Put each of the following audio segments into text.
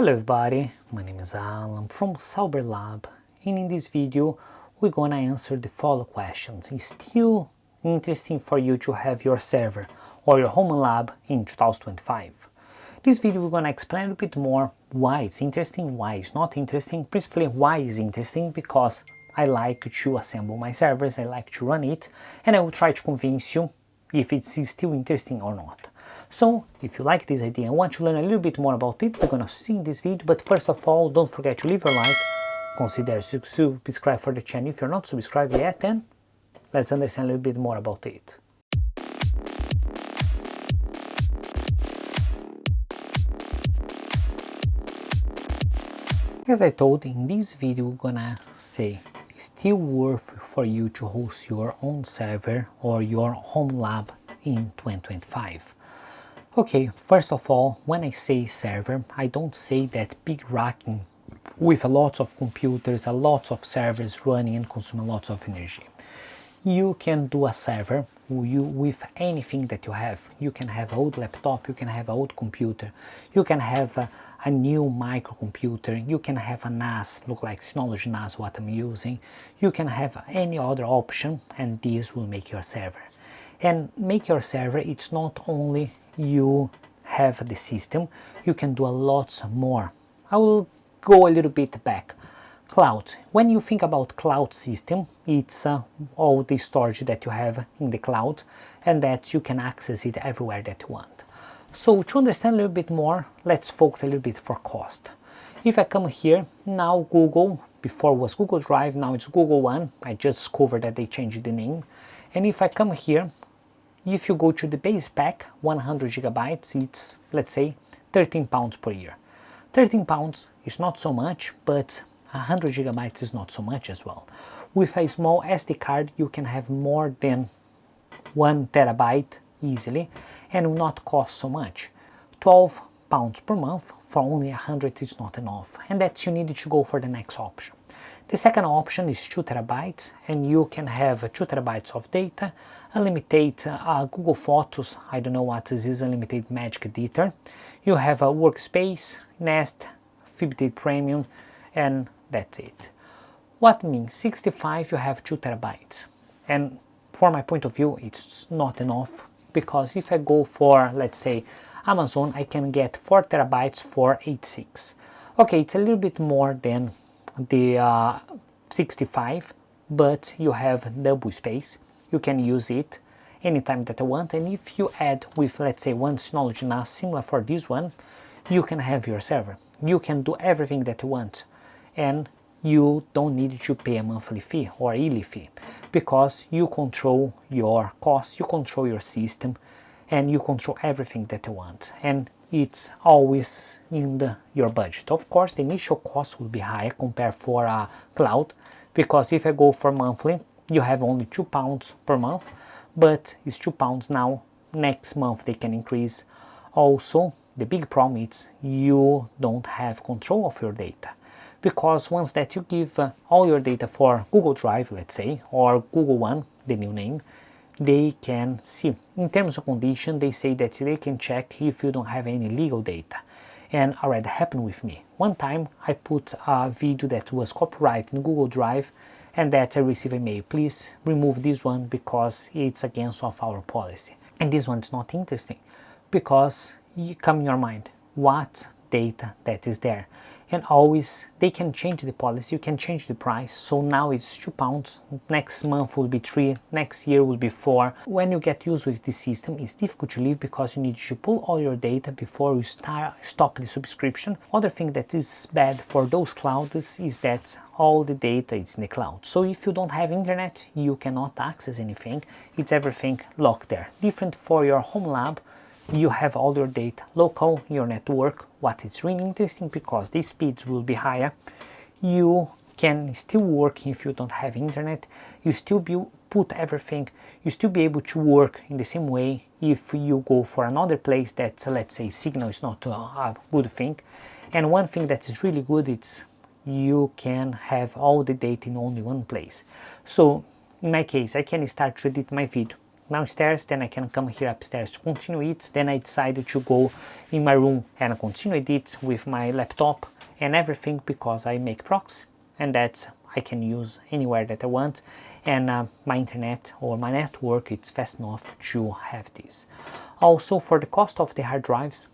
Hello everybody, my name is Alan from Sauber-Lab, and in this video we're gonna answer the following questions. It's still interesting for you to have your server or your HomeLab in 2025. This video we're gonna explain a little bit more why it's interesting, why it's not interesting, principally why it's interesting because I like to assemble my servers, I like to run it, and I will try to convince you if it's still interesting or not. So, if you like this idea and want to learn a little bit more about it, we're gonna see in this video, but first of all, don't forget to leave a like, consider subscribe for the channel if you're not subscribed yet, and let's understand a little bit more about it. As I told in this video, we're gonna say it's still worth for you to host your own server or your HomeLab in 2025. Okay, first of all, when I say server, I don't say that big racking with a lot of computers, a lot of servers running and consuming lots of energy. You can do a server with anything that you have. You can have an old laptop, you can have an old computer, you can have a new microcomputer, you can have a NAS, look like Synology NAS, what I'm using. You can have any other option, and this will make your server. And make your server, it's not only you have the system, you can do a lot more. I will go a little bit back. Cloud. When you think about cloud system, it's all the storage that you have in the cloud and that you can access it everywhere that you want. So to understand a little bit more, let's focus a little bit for cost. If I come here, now Google, before was Google Drive, now it's Google One. I just discovered that they changed the name. And if I come here, if you go to the base pack, 100 gigabytes, it's, let's say, £13 per year. £13 is not so much, but 100 gigabytes is not so much as well. With a small SD card, you can have more than 1 terabyte easily and will not cost so much. £12 per month for only 100 is not enough, and that's you need to go for the next option. The second option is 2 terabytes, and you can have 2 terabytes of data, unlimited Google Photos, I don't know what this is, unlimited Magic Editor. You have a workspace, Nest, Fitbit Premium, and that's it. What means 65 you have 2 terabytes. And from my point of view, it's not enough, because if I go for, let's say, Amazon, I can get 4 terabytes for 86. Okay, it's a little bit more than the 65, but you have double space. You can use it anytime that I want, and if you add with, let's say, one Synology NAS similar for this one, you can have your server. You can do everything that you want, and you don't need to pay a monthly fee or a yearly fee, because you control your costs, you control your system, and you control everything that you want, and it's always in your budget. Of course, the initial cost will be higher compared for a cloud, because if I go for monthly, you have only £2 per month, but it's £2 now. Next month they can increase. Also, the big problem is you don't have control of your data, because once that you give all your data for Google Drive, let's say, or Google One, the new name, they can see. In terms of condition, they say that they can check if you don't have any legal data. And already happened with me. One time I put a video that was copyrighted in Google Drive, and that I received a mail, please remove this one because it's against of our policy. And this one's not interesting, because you come in your mind, what data that is there? And always they can change the policy, you can change the price. So now it's £2, next month will be 3, next year will be 4. When you get used with this system, it's difficult to leave, because you need to pull all your data before you stop the subscription. Other thing that is bad for those clouds is that all the data is in the cloud. So if you don't have internet, you cannot access anything. It's everything locked there. Different for your HomeLab, you have all your data local, your network. What is really interesting, because the speeds will be higher, you can still work if you don't have internet, you still put everything, you still be able to work in the same way if you go for another place that, let's say, signal is not a good thing. And one thing that is really good, it's you can have all the data in only one place. So in my case, I can start to edit my video downstairs, then I can come here upstairs to continue it. Then I decided to go in my room and continue it with my laptop and everything, because I make proxy, and that's I can use anywhere that I want, and my internet or my network, it's fast enough to have this. Also, for the cost of the hard drives,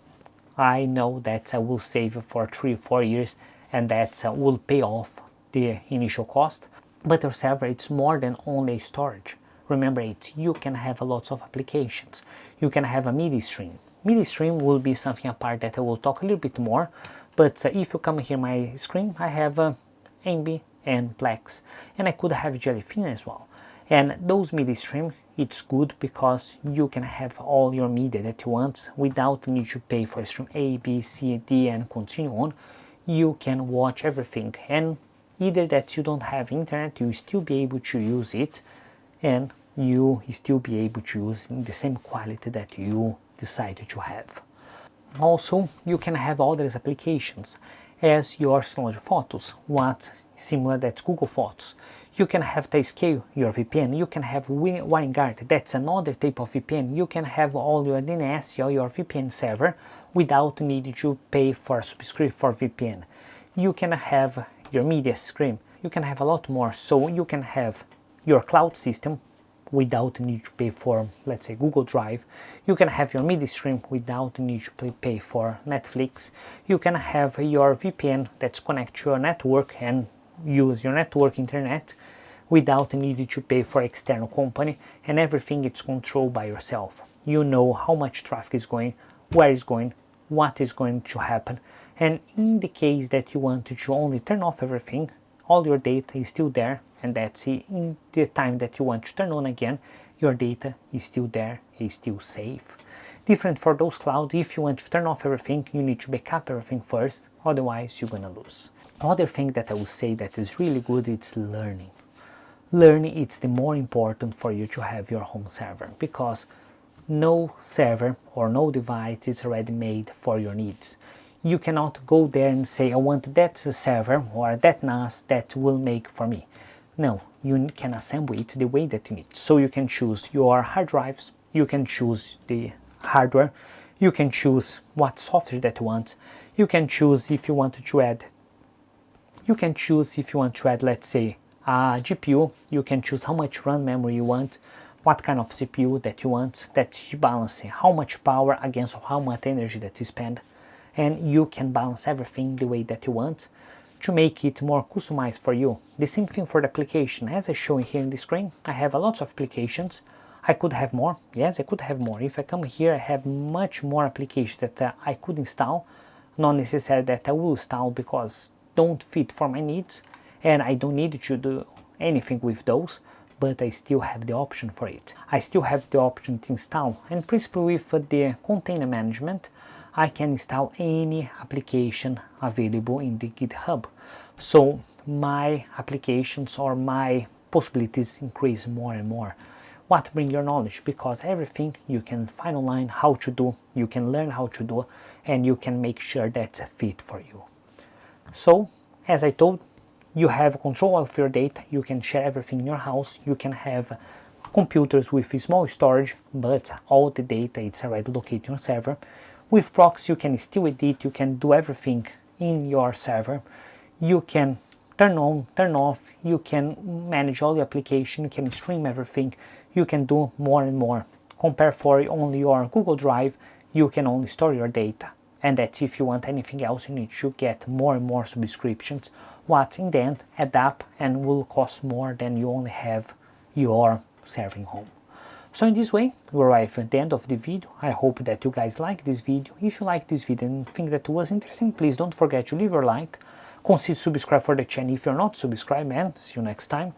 I know that I will save for 3-4 years, and that will pay off the initial cost. But your server, it's more than only storage. Remember, you can have lots of applications. You can have a MIDI stream. MIDI stream will be something apart that I will talk a little bit more, but if you come here my screen, I have Ambi and Plex, and I could have Jellyfin as well. And those MIDI stream, it's good because you can have all your media that you want without the need to pay for stream A, B, C, D, and continue on. You can watch everything, and either that you don't have internet, you still be able to use it, and you still be able to use in the same quality that you decided to have. Also, you can have other applications as your Synology Photos, what similar that's Google Photos. You can have to scale your VPN, you can have WireGuard, that's another type of VPN. You can have all your DNS or your VPN server without needing to pay for a subscription for VPN. You can have your media stream, you can have a lot more, so you can have your cloud system without need to pay for, let's say, Google Drive. You can have your MIDI stream without need to pay for Netflix. You can have your VPN that's connect to your network and use your network internet without needing to pay for external company, and everything is controlled by yourself. You know how much traffic is going, where is going, what is going to happen, and in the case that you want to only turn off everything, all your data is still there, and that's it. In the time that you want to turn on again, your data is still there, is still safe. Different for those clouds, if you want to turn off everything, you need to backup everything first, otherwise you're gonna lose. Other thing that I would say that is really good, it's learning. Learning, it's the more important for you to have your home server, because no server or no device is already made for your needs. You cannot go there and say, I want that server or that NAS that will make for me. No, you can assemble it the way that you need. So you can choose your hard drives, you can choose the hardware, you can choose what software that you want, you can choose if you want to add, let's say, a GPU, you can choose how much RAM memory you want, what kind of CPU that you want, that's balancing how much power against how much energy that you spend, and you can balance everything the way that you want to make it more customized for you. The same thing for the application. As I show here in the screen, I have a lot of applications. I could have more. Yes, I could have more. If I come here, I have much more applications that I could install. Not necessarily that I will install because don't fit for my needs, and I don't need to do anything with those, but I still have the option for it. I still have the option to install, and principally with the container management, I can install any application available in the GitHub. So my applications or my possibilities increase more and more. What bring your knowledge? Because everything you can find online how to do, you can learn how to do, and you can make sure that's a fit for you. So, as I told, you have control of your data, you can share everything in your house, you can have computers with a small storage, but all the data is already located on your server. With proxy, you can still edit, you can do everything in your server. You can turn on, turn off, you can manage all the application, you can stream everything, you can do more and more. Compare for only your Google Drive, you can only store your data. And that's if you want anything else, you need to get more and more subscriptions, what in the end add up and will cost more than you only have your server home. So in this way, we arrive at the end of the video. I hope that you guys like this video. If you like this video and think that it was interesting, please don't forget to leave your like. Consider subscribe for the channel if you're not subscribed, and see you next time.